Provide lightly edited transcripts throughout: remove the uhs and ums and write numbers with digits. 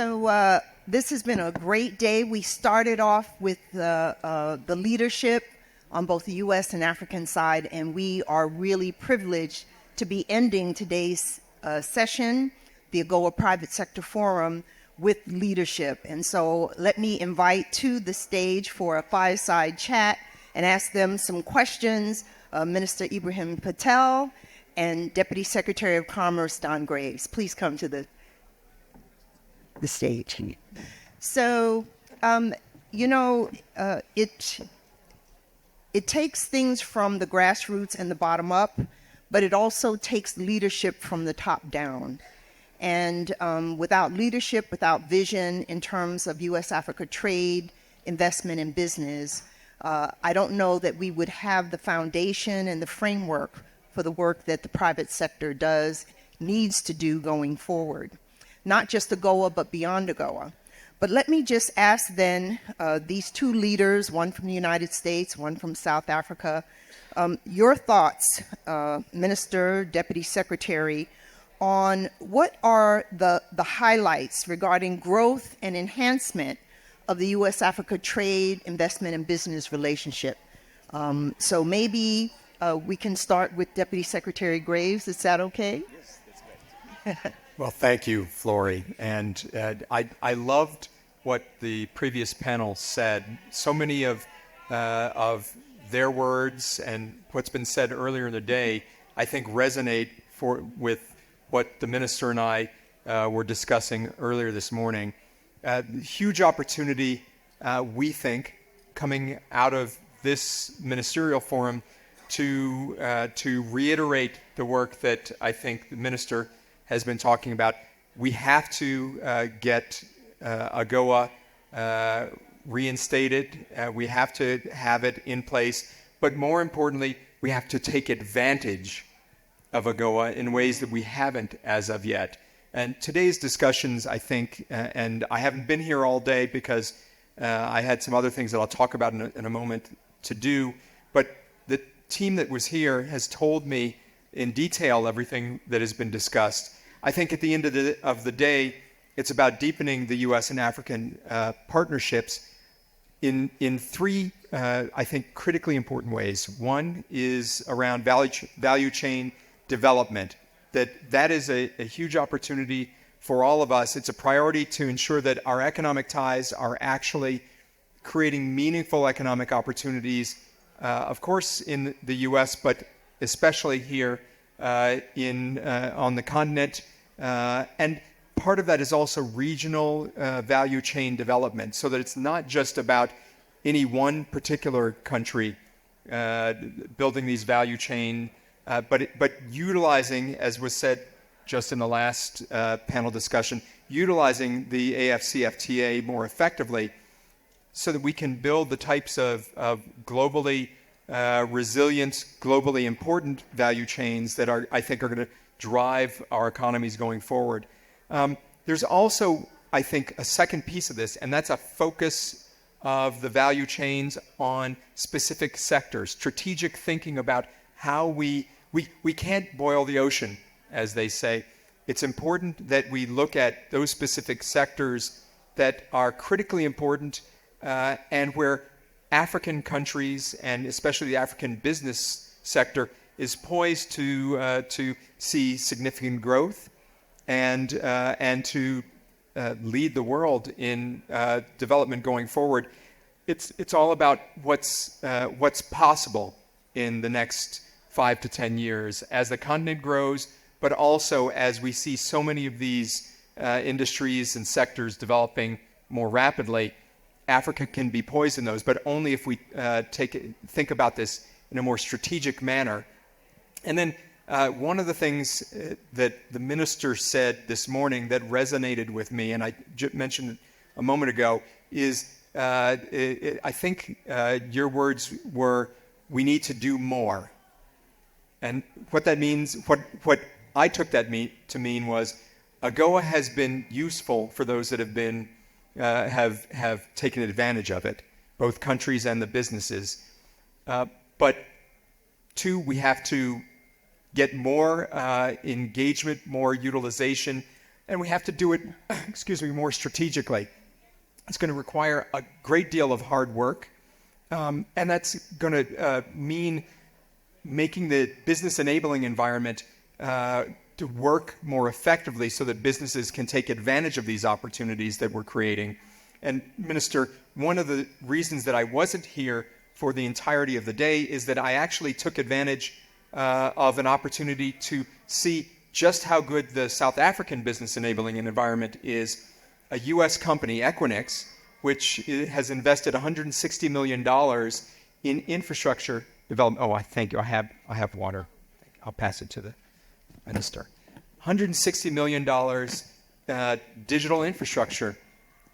So this has been a great day. We started off with the leadership on both the U.S. and African side, and we are really privileged to be ending today's session, the AGOA Private Sector Forum, with leadership. And so let me invite to the stage for a fireside chat and ask them some questions, Minister Ibrahim Patel and Deputy Secretary of Commerce Don Graves. Please come to the stage. So, it takes things from the grassroots and the bottom up, but it also takes leadership from the top down. And without leadership, without vision in terms of U.S. Africa trade, investment, and business, I don't know that we would have the foundation and the framework for the work that the private sector needs to do going forward. Not just AGOA, but beyond AGOA. But let me just ask then these two leaders, one from the United States, one from South Africa, your thoughts, Minister, Deputy Secretary, on what are the highlights regarding growth and enhancement of the U.S. Africa trade, investment, and business relationship. So maybe we can start with Deputy Secretary Graves. Is that okay? Yes, that's good. Well, thank you, Flory. And I loved what the previous panel said. So many of their words and what's been said earlier in the day, I think resonate with what the minister and I were discussing earlier this morning. Huge opportunity, we think, coming out of this ministerial forum to reiterate the work that I think the minister has been talking about. We have to get AGOA reinstated. We have to have it in place. But more importantly, we have to take advantage of AGOA in ways that we haven't as of yet. And today's discussions, I think, and I haven't been here all day because I had some other things that I'll talk about in a moment to do, but the team that was here has told me in detail everything that has been discussed. I think at the end of the day, it's about deepening the U.S. and African partnerships in three, I think, critically important ways. One is around value chain development. That is a huge opportunity for all of us. It's a priority to ensure that our economic ties are actually creating meaningful economic opportunities, of course, in the U.S., but especially here on the continent. And part of that is also regional value chain development, so that it's not just about any one particular country building these value chain, but utilizing, as was said just in the last panel discussion, utilizing the AFCFTA more effectively so that we can build the types of globally resilient, globally important value chains that I think are going to drive our economies going forward. There's also, I think, a second piece of this, and that's a focus of the value chains on specific sectors, strategic thinking about how we can't boil the ocean, as they say. It's important that we look at those specific sectors that are critically important and where African countries, and especially the African business sector, is poised to see significant growth and to lead the world in development going forward. It's all about what's possible in the next 5 to 10 years as the continent grows, but also as we see so many of these industries and sectors developing more rapidly. Africa can be poised in those, but only if we think about this in a more strategic manner. And then one of the things that the minister said this morning that resonated with me, and I mentioned it a moment ago, is I think your words were, we need to do more. And what that means, what I took that to mean was, AGOA has been useful for those that have been have taken advantage of it, both countries and the businesses. But two, we have to get more engagement, more utilization, and we have to do it, more strategically. It's going to require a great deal of hard work, and that's going to mean making the business enabling environment to work more effectively so that businesses can take advantage of these opportunities that we're creating. And Minister, one of the reasons that I wasn't here for the entirety of the day is that I actually took advantage of an opportunity to see just how good the South African business enabling environment is. A U.S. company, Equinix, which has invested $160 million in infrastructure development. Oh, thank you. I have water. I'll pass it to the minister. $160 million digital infrastructure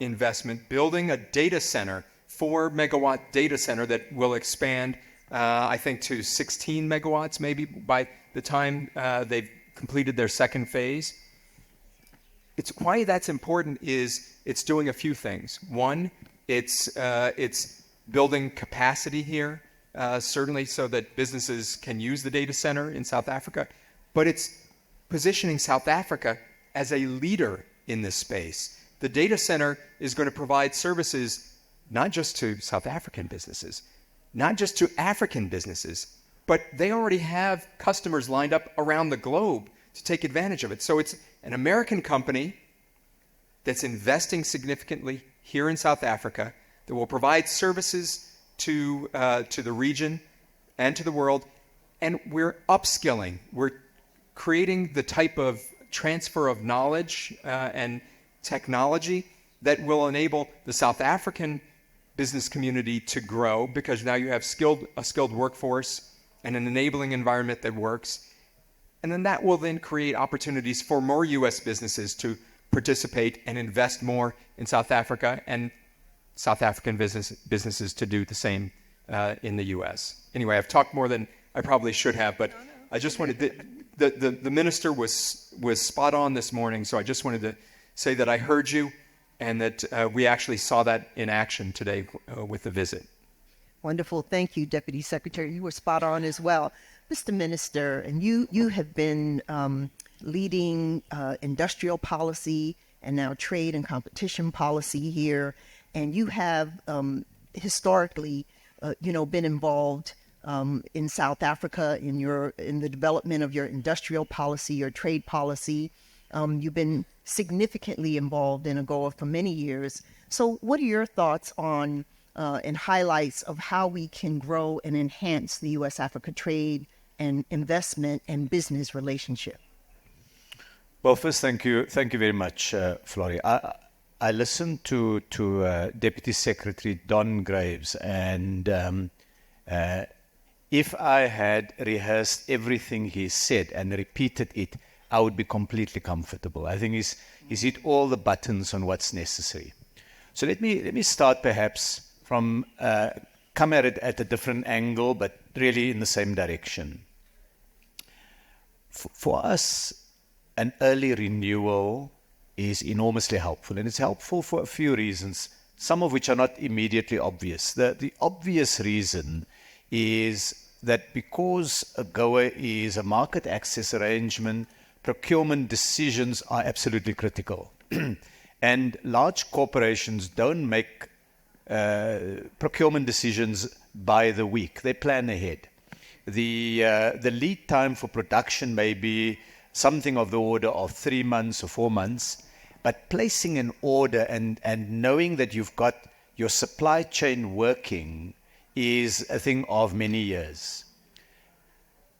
investment, building a data center, 4-megawatt data center that will expand, I think, to 16 megawatts maybe by the time they've completed their second phase. It's why that's important is it's doing a few things. One, it's building capacity here, certainly so that businesses can use the data center in South Africa, but it's positioning South Africa as a leader in this space. The data center is going to provide services not just to South African businesses, not just to African businesses, but they already have customers lined up around the globe to take advantage of it. So it's an American company that's investing significantly here in South Africa that will provide services to the region and to the world. And we're upskilling. We're creating the type of transfer of knowledge and technology that will enable the South African business community to grow, because now you have a skilled workforce and an enabling environment that works. And then that will then create opportunities for more U.S. businesses to participate and invest more in South Africa, and South African businesses to do the same in the U.S. Anyway, I've talked more than I probably should have, but I just wanted the minister was spot on this morning, so I just wanted to say that I heard you and that we actually saw that in action today with the visit. Wonderful. Thank you, Deputy Secretary. You were spot on as well. Mr. Minister, and you have been leading industrial policy and now trade and competition policy here, and you have historically, been involved in South Africa in the development of your industrial policy, your trade policy. You've been significantly involved in AGOA for many years. So what are your thoughts on and highlights of how we can grow and enhance the U.S. Africa trade and investment and business relationship? Well, first, thank you very much, Florrie. I listened to Deputy Secretary Don Graves, and if I had rehearsed everything he said and repeated it, I would be completely comfortable. I think he's hit all the buttons on what's necessary. So let me start perhaps from come at it at a different angle, but really in the same direction. For us, an early renewal is enormously helpful, and it's helpful for a few reasons, some of which are not immediately obvious. The obvious reason is that because AGOA is a market access arrangement, procurement decisions are absolutely critical. And large corporations don't make procurement decisions by the week. They plan ahead. The lead time for production may be something of the order of 3 months or 4 months, but placing an order and knowing that you've got your supply chain working is a thing of many years.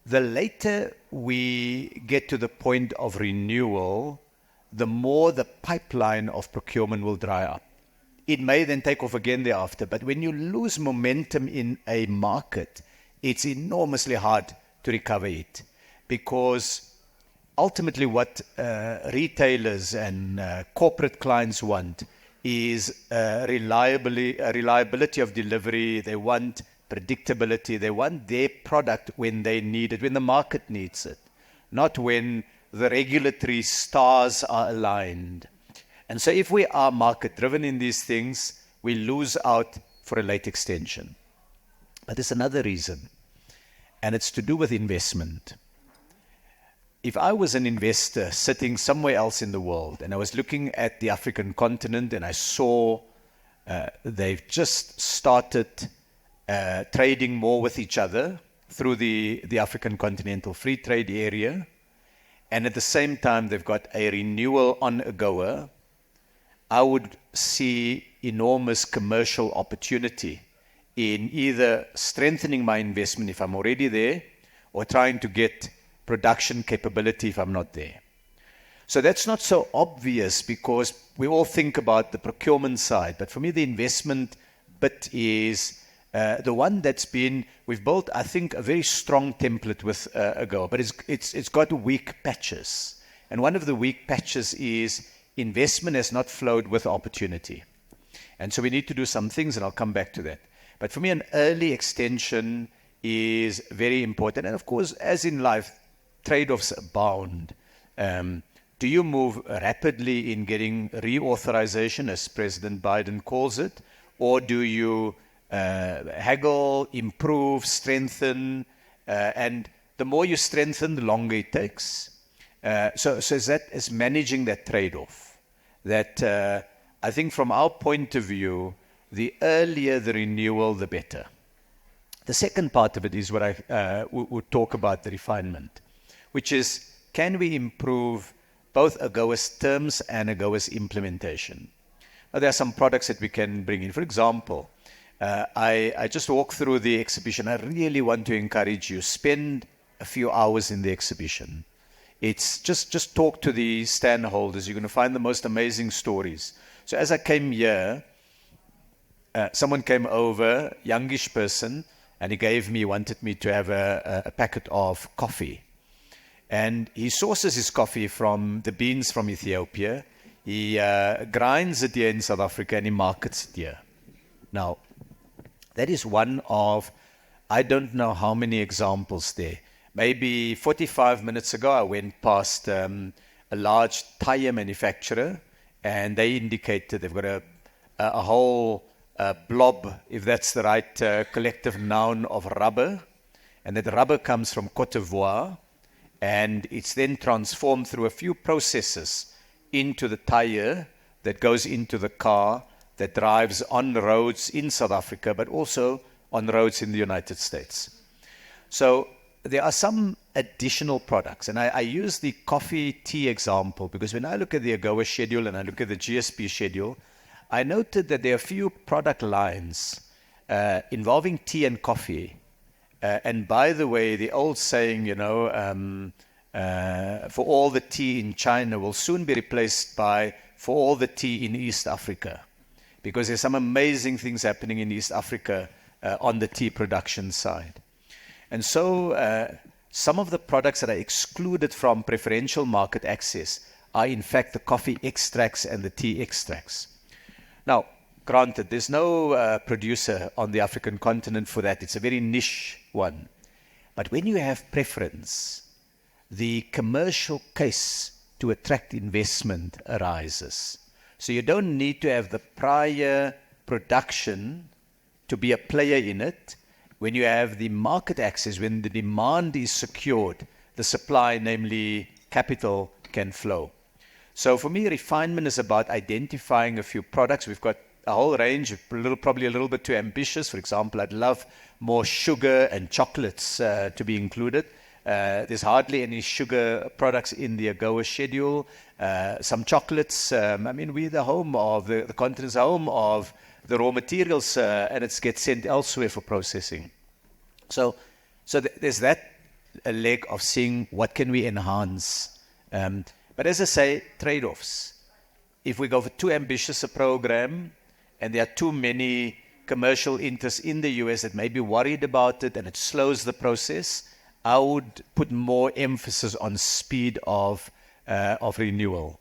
The later we get to the point of renewal, the more the pipeline of procurement will dry up. It may then take off again thereafter, but when you lose momentum in a market, it's enormously hard to recover it, because ultimately what retailers and corporate clients want is reliability of delivery. They want predictability. They want their product when they need it, when the market needs it, not when the regulatory stars are aligned. And so if we are market driven in these things, we lose out for a late extension. But there's another reason, and it's to do with investment. if I was an investor sitting somewhere else in the world and I was looking at the African continent and I saw they've just started trading more with each other through the African Continental Free Trade Area, and at the same time they've got a renewal on AGOA, I would see enormous commercial opportunity in either strengthening my investment if I'm already there, or trying to get production capability if I'm not there. So that's not so obvious because we all think about the procurement side, but for me the investment bit is the one we've built, I think, a very strong template with AGOA, but it's got weak patches. And one of the weak patches is investment has not flowed with opportunity. And so we need to do some things, and I'll come back to that. But for me, an early extension is very important. And of course, as in life, trade-offs abound. Do you move rapidly in getting reauthorization, as President Biden calls it, or do you haggle, improve, strengthen, and the more you strengthen, the longer it takes. So is managing that trade-off. That I think from our point of view, the earlier the renewal, the better. The second part of it is what I would talk about, the refinement, which is, can we improve both AGOA's terms and AGOA's implementation? Now, there are some products that we can bring in. For example, I just walked through the exhibition. I really want to encourage you, spend a few hours in the exhibition. It's just talk to the stand holders. You're going to find the most amazing stories. So as I came here, someone came over, youngish person, and he wanted me to have a packet of coffee. And he sources his coffee from the beans from Ethiopia. He grinds it here in South Africa and he markets it here. Now, that is one of, I don't know how many examples there. Maybe 45 minutes ago, I went past a large tire manufacturer, and they indicated they've got a whole blob, if that's the right collective noun, of rubber. And that rubber comes from Cote d'Ivoire, and it's then transformed through a few processes into the tire that goes into the car that drives on roads in South Africa, but also on roads in the United States. So there are some additional products, and I use the coffee tea example because when I look at the AGOA schedule and I look at the GSP schedule, I noted that there are a few product lines involving tea and coffee. And by the way, the old saying, for all the tea in China will soon be replaced by for all the tea in East Africa, because there's some amazing things happening in East Africa on the tea production side. And so some of the products that are excluded from preferential market access are in fact the coffee extracts and the tea extracts. Now, granted, there's no producer on the African continent for that. It's a very niche one. But when you have preference, the commercial case to attract investment arises. So you don't need to have the prior production to be a player in it. When you have the market access, when the demand is secured, the supply, namely capital, can flow. So for me, refinement is about identifying a few products. We've got a whole range, probably a little bit too ambitious. For example, I'd love more sugar and chocolates to be included. There's hardly any sugar products in the AGOA schedule. Some chocolates. We're the home of, the continent's home of the raw materials, and it gets sent elsewhere for processing. So there's that leg of seeing what can we enhance. But as I say, trade-offs. If we go for too ambitious a program, and there are too many commercial interests in the US that may be worried about it and it slows the process, I would put more emphasis on speed of renewal.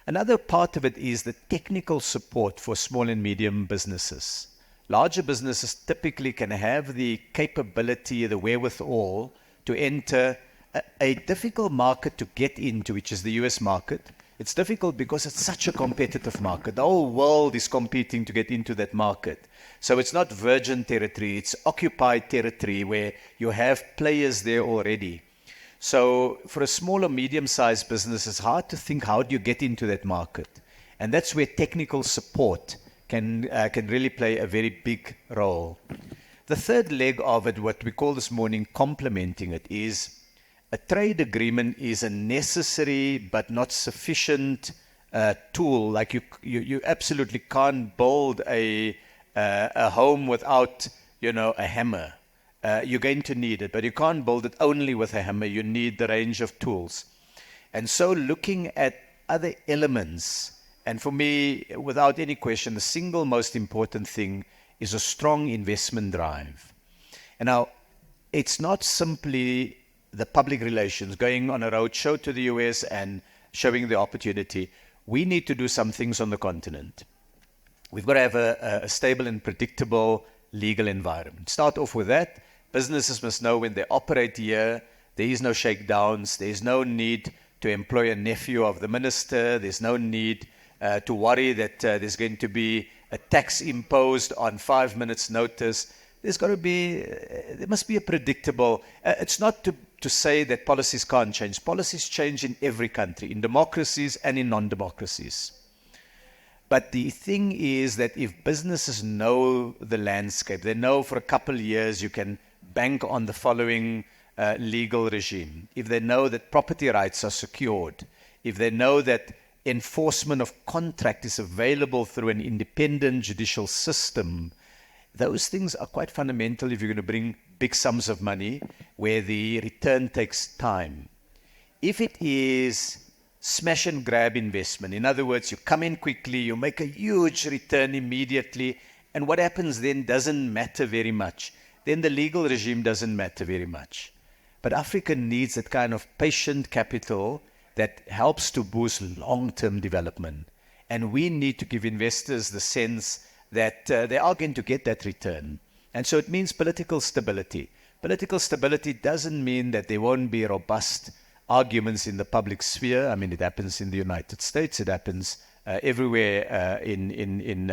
Another part of it is the technical support for small and medium businesses. Larger businesses typically can have the capability, the wherewithal to enter a difficult market to get into, which is the US market. It's difficult because it's such a competitive market. The whole world is competing to get into that market. So it's not virgin territory, it's occupied territory where you have players there already. So for a small or medium-sized business, it's hard to think how do you get into that market. And that's where technical support can really play a very big role. The third leg of it, what we call this morning complementing it, is a trade agreement is a necessary but not sufficient tool. Like you absolutely can't build a home without, a hammer. You're going to need it, but you can't build it only with a hammer. You need the range of tools. And so looking at other elements, and for me, without any question, the single most important thing is a strong investment drive. And now, it's not simply the public relations, going on a road show to the US and showing the opportunity. We need to do some things on the continent. We've got to have a stable and predictable legal environment. Start off with that. Businesses must know when they operate here, there is no shakedowns, there's no need to employ a nephew of the minister, there's no need to worry that there's going to be a tax imposed on 5 minutes notice. There must be a predictable, it's not to say that policies can't change. Policies change in every country, in democracies and in non-democracies. But the thing is that if businesses know the landscape, they know for a couple of years you can bank on the following legal regime. If they know that property rights are secured, if they know that enforcement of contract is available through an independent judicial system, those things are quite fundamental if you're going to bring big sums of money where the return takes time. If it is smash and grab investment, in other words, you come in quickly, you make a huge return immediately, and what happens then doesn't matter very much. Then the legal regime doesn't matter very much. But Africa needs that kind of patient capital that helps to boost long-term development. And we need to give investors the sense that they are going to get that return. And so it means political stability. Political stability doesn't mean that there won't be robust arguments in the public sphere. I mean, it happens in the United States. It happens everywhere in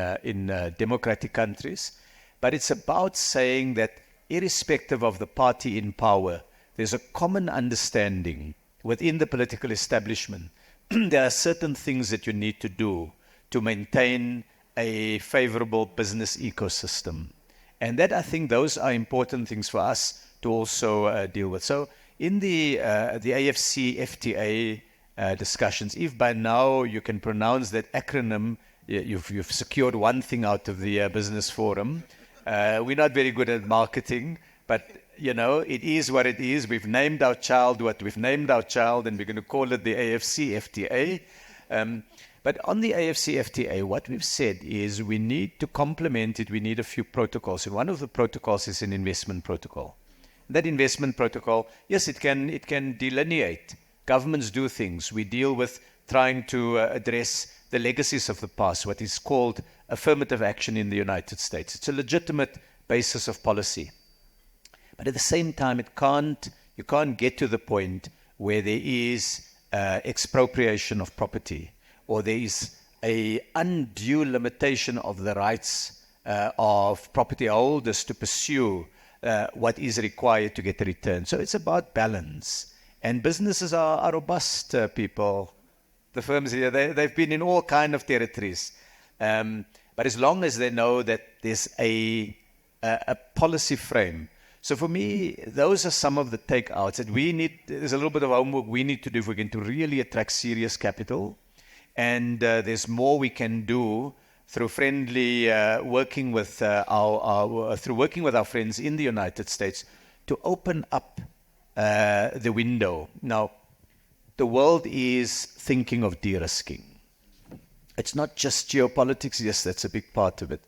democratic countries. But it's about saying that irrespective of the party in power, there's a common understanding within the political establishment. There are certain things that you need to do to maintain a favorable business ecosystem. And that, I think, those are important things for us to also deal with. So in the AFC FTA discussions, if by now you can pronounce that acronym, you've secured one thing out of the business forum. We're not very good at marketing, but it is what it is. We've named our child what we've named our child, and we're going to call it the AFC FTA. But on the AFC FTA, what we've said is we need to complement it. We need a few protocols. And one of the protocols is an investment protocol. That investment protocol, yes, it can delineate. Governments do things. We deal with trying to address the legacies of the past, what is called affirmative action in the United States. It's a legitimate basis of policy. But at the same time, you can't get to the point where there is expropriation of property, or there is an undue limitation of the rights of property holders to pursue what is required to get a return. So it's about balance. And businesses are robust people. The firms here, they've been in all kind of territories. But as long as they know that there's a policy frame. So for me, those are some of the takeouts that there's a little bit of homework we need to do if we're going to really attract serious capital. And there's more we can do through working with our friends in the United States to open up the window. Now, the world is thinking of de-risking. It's not just geopolitics. Yes, that's a big part of it.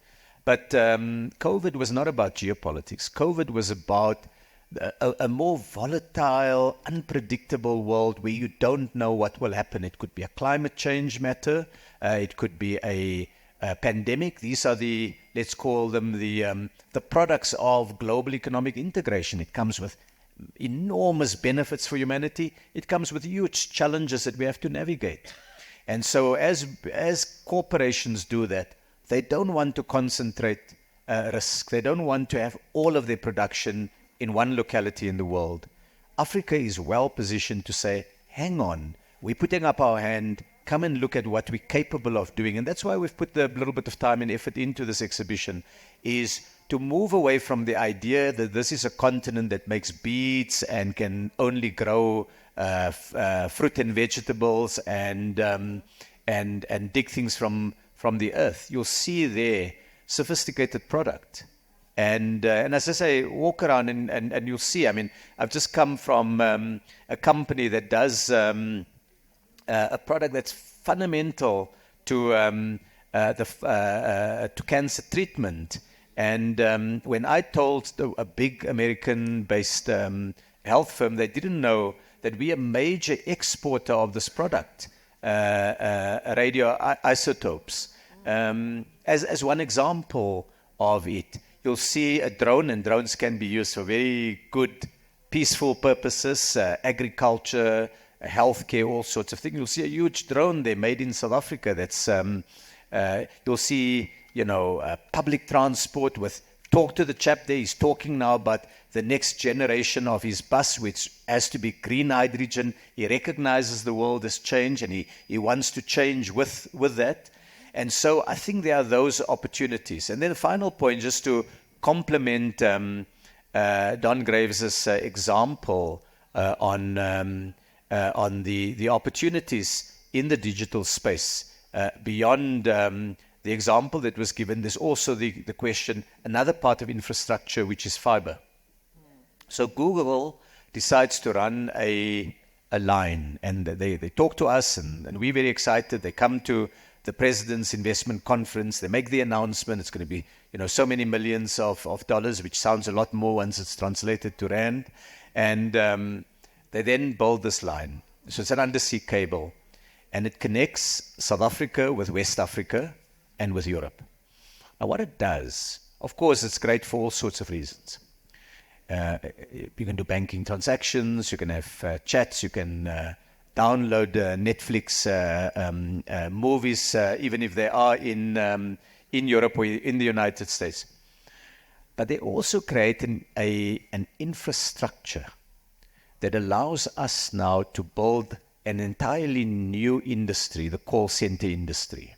But COVID was not about geopolitics. COVID was about a more volatile, unpredictable world where you don't know what will happen. It could be a climate change matter. It could be a pandemic. These are let's call them the products of global economic integration. It comes with enormous benefits for humanity. It comes with huge challenges that we have to navigate. And so as corporations do that, they don't want to concentrate risk. They don't want to have all of their production in one locality in the world. Africa is well positioned to say, hang on, we're putting up our hand, come and look at what we're capable of doing. And that's why we've put a little bit of time and effort into this exhibition, is to move away from the idea that this is a continent that makes beads and can only grow fruit and vegetables and dig things from the earth. You'll see there sophisticated product. And as I say, walk around and you'll see. I mean, I've just come from a company that does a product that's fundamental to cancer treatment. And when I told a big American-based health firm, they didn't know that we're a major exporter of this product, radioisotopes. As one example of it, you'll see a drone, and drones can be used for very good, peaceful purposes, agriculture, healthcare, all sorts of things. You'll see a huge drone there made in South Africa. That's you'll see, public transport with. Talk to the chap there. He's talking now about the next generation of his bus, which has to be green hydrogen. He recognizes the world has changed, and he wants to change with that. And so I think there are those opportunities. And then the final point, just to complement Don Graves' example on the opportunities in the digital space. Beyond the example that was given, there's also the question, another part of infrastructure, which is fiber. So Google decides to run a line, and they talk to us, and we're very excited. They come to the President's Investment Conference. They make the announcement. It's going to be, so many millions of dollars, which sounds a lot more once it's translated to rand. And they then build this line. So it's an undersea cable, and it connects South Africa with West Africa and with Europe. Now, what it does, of course, it's great for all sorts of reasons. You can do banking transactions, you can have chats, you can download Netflix movies, even if they are in Europe or in the United States. But they also create an infrastructure that allows us now to build an entirely new industry, the call center industry.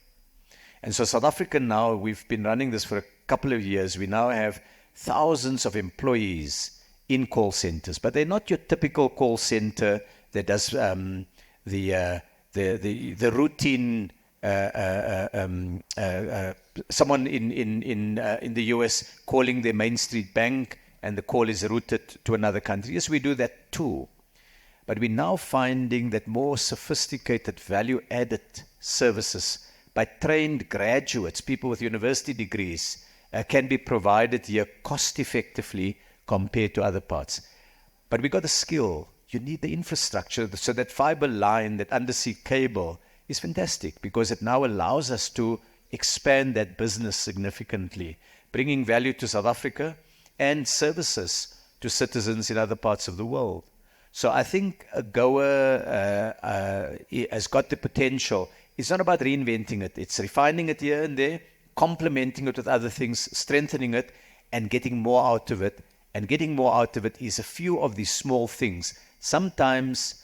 And so South Africa now, we've been running this for a couple of years. We now have thousands of employees in call centers, but they're not your typical call center that does the routine. Someone in the U.S. calling their Main Street bank, and the call is routed to another country. Yes, we do that too, but we're now finding that more sophisticated, value-added services by trained graduates, people with university degrees, can be provided here cost-effectively compared to other parts. But we got the skill. You need the infrastructure. So that fiber line, that undersea cable, is fantastic because it now allows us to expand that business significantly, bringing value to South Africa and services to citizens in other parts of the world. So I think AGOA has got the potential. It's not about reinventing it. It's refining it here and there, complementing it with other things, strengthening it, and getting more out of it. And getting more out of it is a few of these small things. Sometimes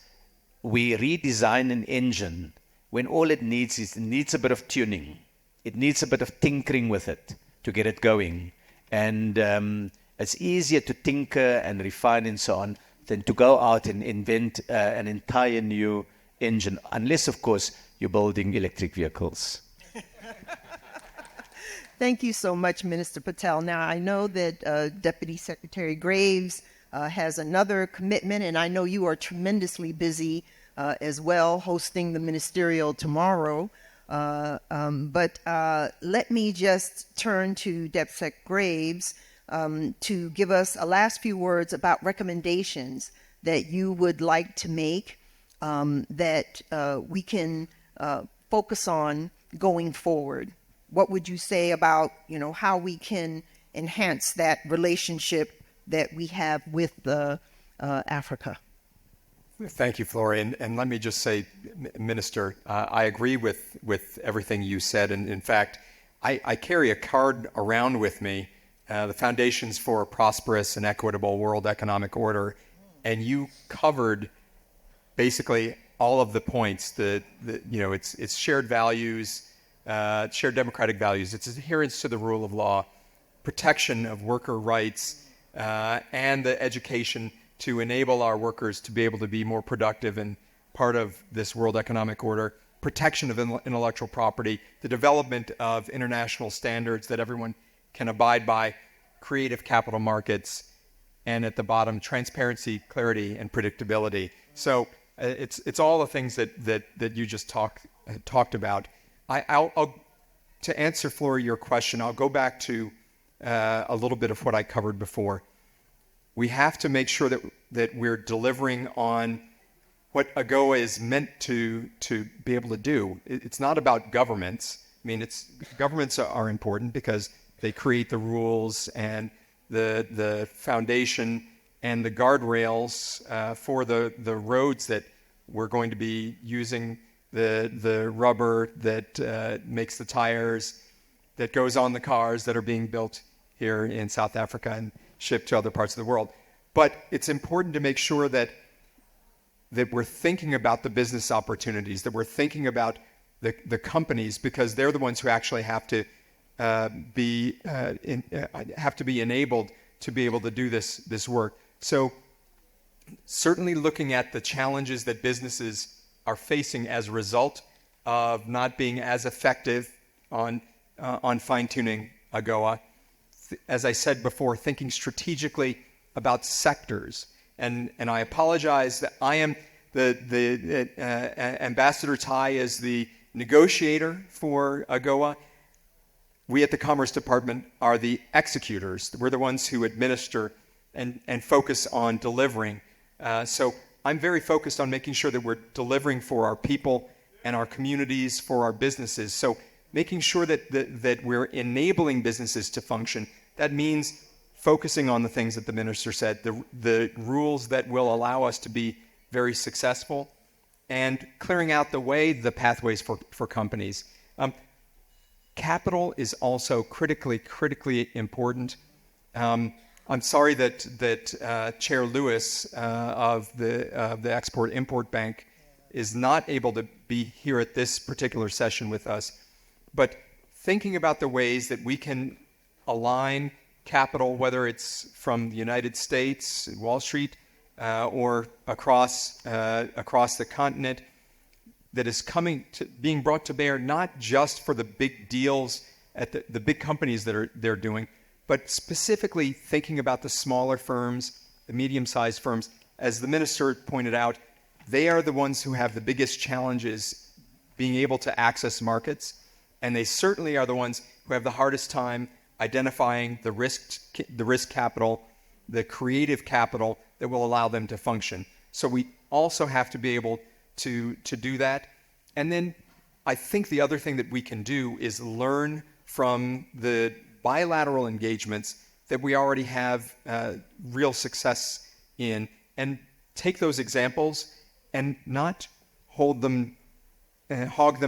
we redesign an engine when all it needs is a bit of tuning. It needs a bit of tinkering with it to get it going. And it's easier to tinker and refine and so on than to go out and invent an entire new engine, unless, of course, you're building electric vehicles. Thank you so much, Minister Patel. Now, I know that Deputy Secretary Graves has another commitment, and I know you are tremendously busy as well, hosting the ministerial tomorrow. But let me just turn to DepSec Graves to give us a last few words about recommendations that you would like to make that we can focus on going forward. What would you say about, how we can enhance that relationship that we have with Africa? Thank you, Flory. And let me just say, Minister, I agree with everything you said. And in fact, I carry a card around with me, the Foundations for a Prosperous and Equitable World Economic Order. and you covered basically all of the points. It's shared values, shared democratic values. It's adherence to the rule of law, protection of worker rights, and the education to enable our workers to be able to be more productive and part of this world economic order, protection of intellectual property, the development of international standards that everyone can abide by, creative capital markets, and at the bottom, transparency, clarity, and predictability. So it's all the things that you just talked about. I'll to answer, Flora, your question, I'll go back to a little bit of what I covered before. We have to make sure that we're delivering on what AGOA is meant to be able to do. It's not about governments. I mean, governments are important because they create the rules and the foundation and the guardrails for the roads that we're going to be using, the rubber that makes the tires, that goes on the cars that are being built here in South Africa and shipped to other parts of the world. But it's important to make sure that we're thinking about the business opportunities, that we're thinking about the companies, because they're the ones who actually have to be enabled to be able to do this work. So certainly looking at the challenges that businesses are facing as a result of not being as effective on fine-tuning AGOA. As I said before, thinking strategically about sectors. And I apologize that I am Ambassador Tai is the negotiator for AGOA. We at the Commerce Department are the executors. We're the ones who administer and focus on delivering. So I'm very focused on making sure that we're delivering for our people and our communities, for our businesses. So making sure that we're enabling businesses to function. That means focusing on the things that the minister said, the rules that will allow us to be very successful, and clearing out the way, the pathways for companies. Capital is also critically important. I'm sorry that Chair Lewis of the Export-Import Bank is not able to be here at this particular session with us, but thinking about the ways that we can align capital, whether it's from the United States, Wall Street, or across the continent, that is being brought to bear not just for the big deals at the big companies that they're doing, but specifically thinking about the smaller firms, the medium-sized firms. As the minister pointed out, they are the ones who have the biggest challenges being able to access markets, and they certainly are the ones who have the hardest time identifying the risk capital, the creative capital that will allow them to function. So we also have to be able to do that. And then I think the other thing that we can do is learn from the bilateral engagements that we already have real success in, and take those examples and not hog them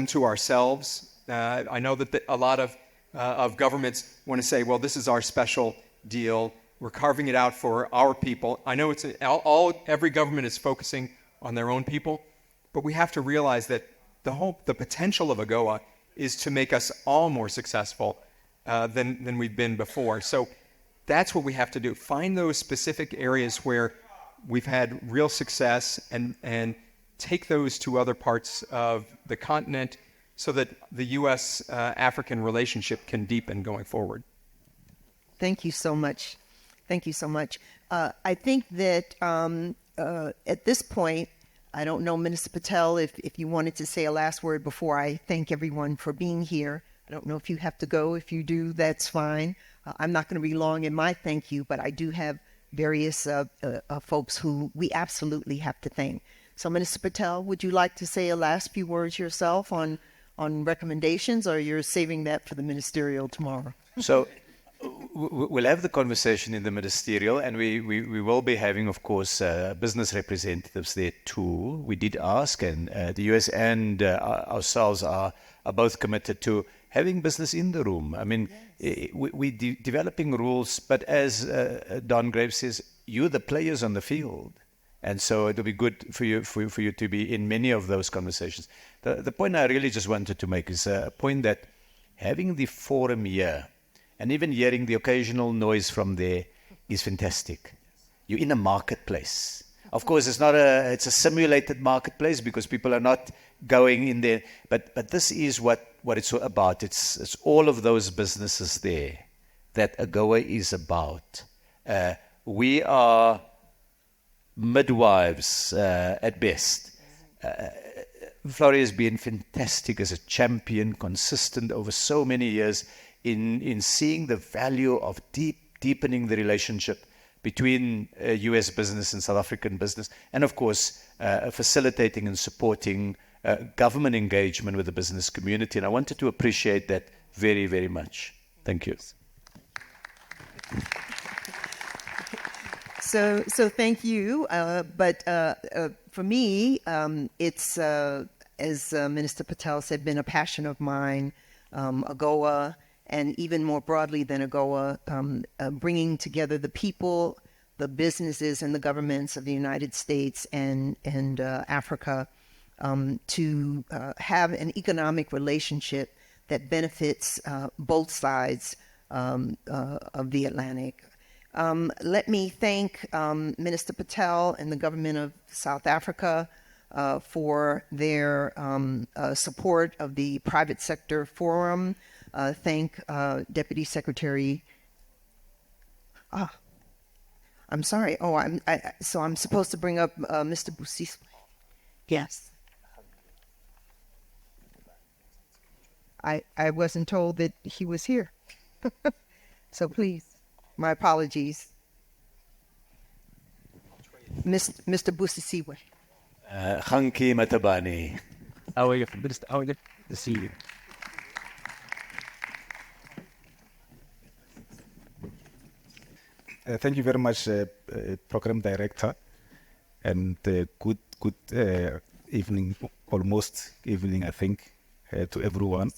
to ourselves. I know that a lot of governments want to say, well, this is our special deal. We're carving it out for our people. I know every government is focusing on their own people, but we have to realize that the potential of AGOA is to make us all more successful than we've been before. So that's what we have to do. Find those specific areas where we've had real success and take those to other parts of the continent so that the U.S. African relationship can deepen going forward. Thank you so much. Thank you so much. I think that at this point, I don't know, Minister Patel, if you wanted to say a last word before I thank everyone for being here. I don't know if you have to go. If you do, that's fine. I'm not going to be long in my thank you, but I do have various folks who we absolutely have to thank. So, Minister Patel, would you like to say a last few words yourself on recommendations, or you're saving that for the ministerial tomorrow? So we'll have the conversation in the ministerial, and we will be having, of course, business representatives there too. We did ask, and the US and ourselves are both committed to having business in the room. I mean, yes. We're developing rules, but as Don Graves says, you're the players on the field. And so it'll be good for you to be in many of those conversations. The point I really just wanted to make is a point that having the forum here and even hearing the occasional noise from there is fantastic. You're in a marketplace. Of course, it's a simulated marketplace because people are not going in there. But this is what it's about. It's all of those businesses there that AGOA is about. We are midwives at best. Flori has been fantastic as a champion, consistent over so many years in seeing the value of deepening the relationship between U.S. business and South African business, and of course facilitating and supporting government engagement with the business community. And I wanted to appreciate that very, very much. Thank you. So thank you. But for me, it's, as Minister Patel said, been a passion of mine, AGOA, and even more broadly than AGOA, bringing together the people, the businesses, and the governments of the United States and Africa to have an economic relationship that benefits both sides of the Atlantic. Let me thank Minister Patel and the government of South Africa for their support of the Private Sector Forum. Thank Deputy Secretary. I'm sorry. So I'm supposed to bring up Mr. Busisi. Yes. I wasn't told that he was here. So please. My apologies. Mr. Busisiwe. Hanki Matabani. How are you, Minister? How are you? To see you. Thank you very much, Program Director, and good evening, almost evening, I think, to everyone.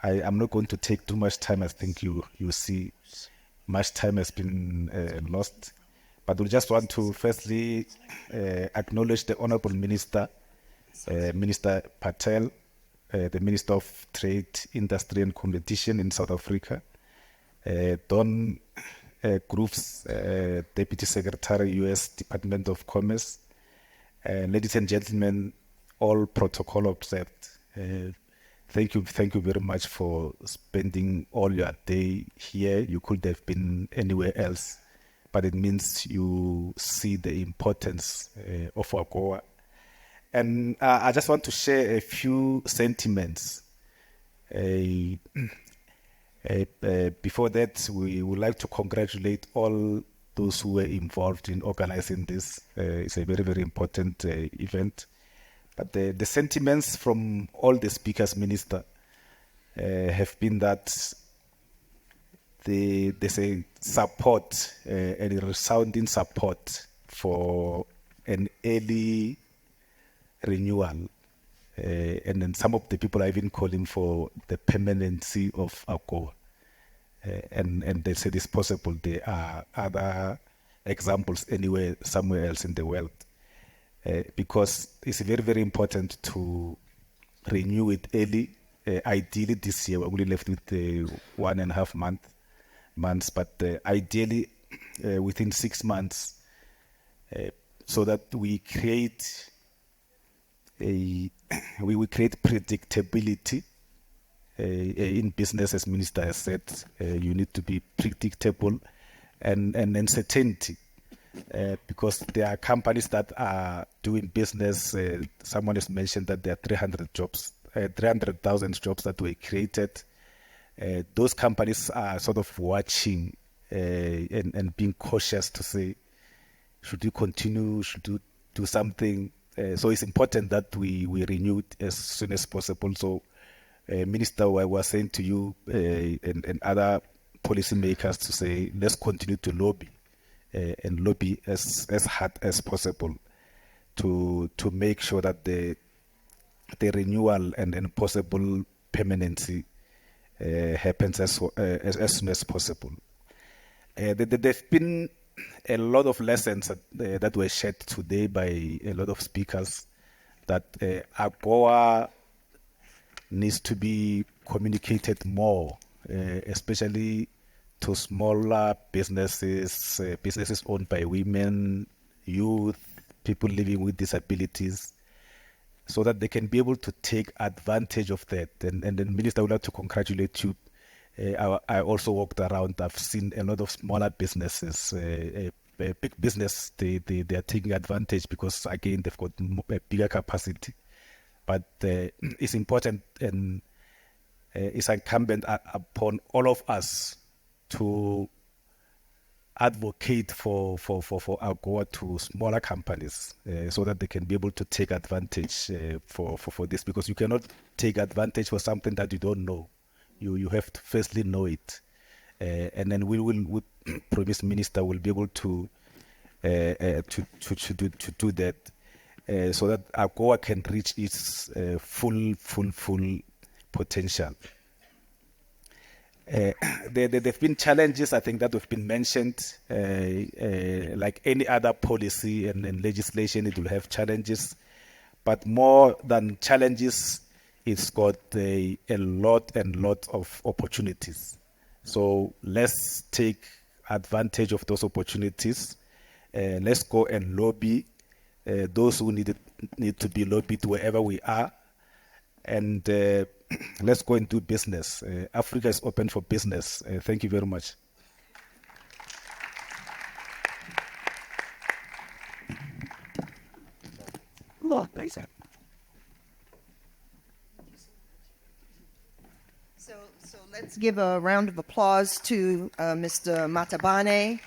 I am not going to take too much time. I think you see much time has been lost. But we just want to firstly acknowledge the Honorable Minister, Minister Patel, the Minister of Trade, Industry and Competition in South Africa, Don Grooves, Deputy Secretary, U.S. Department of Commerce, ladies and gentlemen, all protocol observed. Thank you very much for spending all your day here. You could have been anywhere else, but it means you see the importance of AGOA. And I just want to share a few sentiments. Before that, we would like to congratulate all those who were involved in organizing this. It's a very, very important event. But the sentiments from all the speakers, Minister, have been that there's a support, a resounding support for an early renewal. And then some of the people are even calling for the permanency of AGOA. And they said it's possible there are other examples somewhere else in the world. Because it's very, very important to renew it early. Ideally this year, we're only left with 1.5 months, but ideally within 6 months, so that we create predictability in business. As Minister has said, you need to be predictable and certainty. Because there are companies that are doing business. Someone has mentioned that there are 300,000 jobs that were created. Those companies are sort of watching and being cautious to say, should you continue? Should you do something? So it's important that we renew it as soon as possible. So, Minister, I was saying to you and other policymakers to say, let's continue to lobby. And lobby as hard as possible to make sure that the renewal and possible permanency happens as soon as possible. There've been a lot of lessons that were shared today by a lot of speakers, that AGOA needs to be communicated more, especially to smaller businesses, businesses owned by women, youth, people living with disabilities, so that they can be able to take advantage of that. And the Minister, I would like to congratulate you. I also walked around. I've seen a lot of smaller businesses, big business. They are taking advantage because, again, they've got a bigger capacity. But it's important, and it's incumbent upon all of us to advocate for AGOA to smaller companies, so that they can be able to take advantage for this, because you cannot take advantage for something that you don't know. You have to firstly know it, and then we promise Minister will be able to do that, so that AGOA can reach its full potential. There have been challenges, I think, that have been mentioned. Like any other policy and legislation, it will have challenges. But more than challenges, it's got a lot of opportunities. So let's take advantage of those opportunities. Let's go and lobby those who need to be lobbied wherever we are. And let's go and do business. Africa is open for business. Thank you very much. Look, thanks. So let's give a round of applause to Mr. Matabane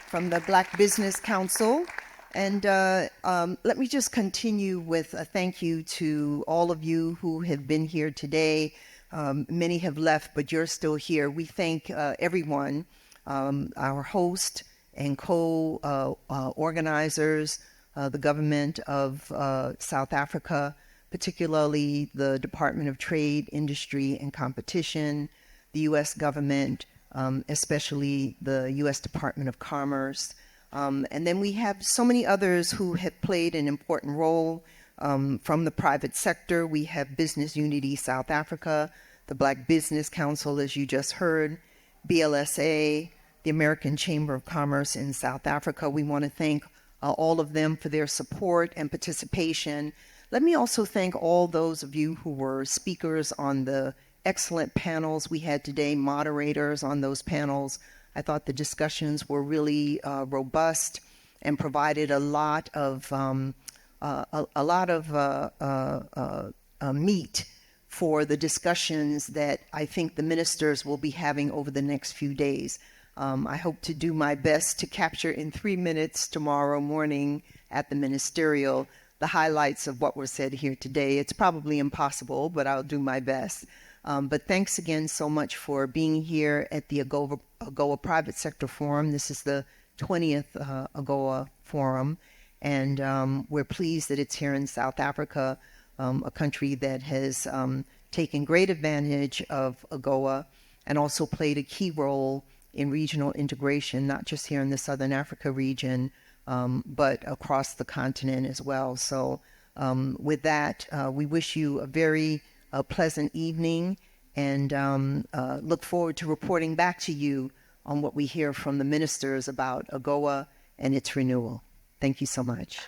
from the Black Business Council. And let me just continue with a thank you to all of you who have been here today. Many have left, but you're still here. We thank everyone, our host and co-organizers, the government of South Africa, particularly the Department of Trade, Industry, and Competition, the U.S. government, especially the U.S. Department of Commerce. And then we have so many others who have played an important role from the private sector. We have Business Unity South Africa, the Black Business Council, as you just heard, BLSA, the American Chamber of Commerce in South Africa. We want to thank all of them for their support and participation. Let me also thank all those of you who were speakers on the excellent panels we had today, moderators on those panels. I thought the discussions were really robust and provided a lot of meat for the discussions that I think the ministers will be having over the next few days. I hope to do my best to capture in 3 minutes tomorrow morning at the ministerial the highlights of what was said here today. It's probably impossible, but I'll do my best. But thanks again so much for being here at the AGOA Private Sector Forum. This is the 20th AGOA Forum, and we're pleased that it's here in South Africa, a country that has taken great advantage of AGOA and also played a key role in regional integration, not just here in the Southern Africa region, but across the continent as well. So with that, we wish you a very pleasant evening, and look forward to reporting back to you on what we hear from the ministers about AGOA and its renewal. Thank you so much.